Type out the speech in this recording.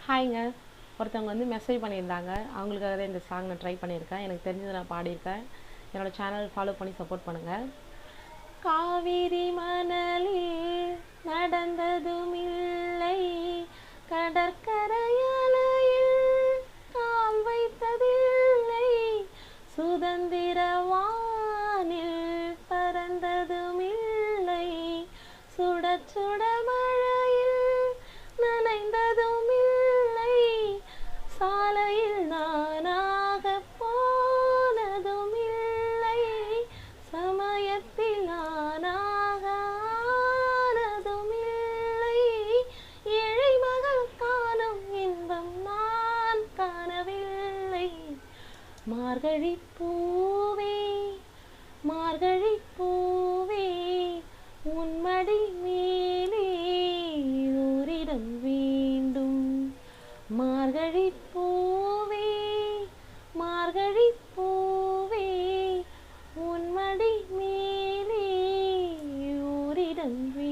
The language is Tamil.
ஹாய்ங்க. ஒருத்தவங்க வந்து மெசேஜ் பண்ணியிருந்தாங்க. அவங்களுக்காக தான் இந்த சாங் நான் ட்ரை பண்ணியிருக்கேன். எனக்கு தெரிஞ்சதை நான் பாடியிருக்கேன். என்னோட சேனல் ஃபாலோ பண்ணி சப்போர்ட் பண்ணுங்கள். காவிரி மணலில் நடந்ததுமில்லை, கடற்கரையலையில் கால் வைத்ததில்லை, சுதந்திர வானில் பறந்ததுமில்லை, சுட சுட மழையில் நனைந்ததுமில்லை, சாலையில் நானாக போனதுமில்லை, சமயத்தில் நானாக ஆனதுமில்லை, ஏழை மகள் காணும் இன்பம் நான் காணவில்லை. மார்கழி பூவே மார்கழி பூவே உன்மடி மேலே ஓரிடம் வேண்டும். மார்கழி பூவே மார்கழி பூவே உன்மடி மேலே ஓரிடம் வேண்டும்.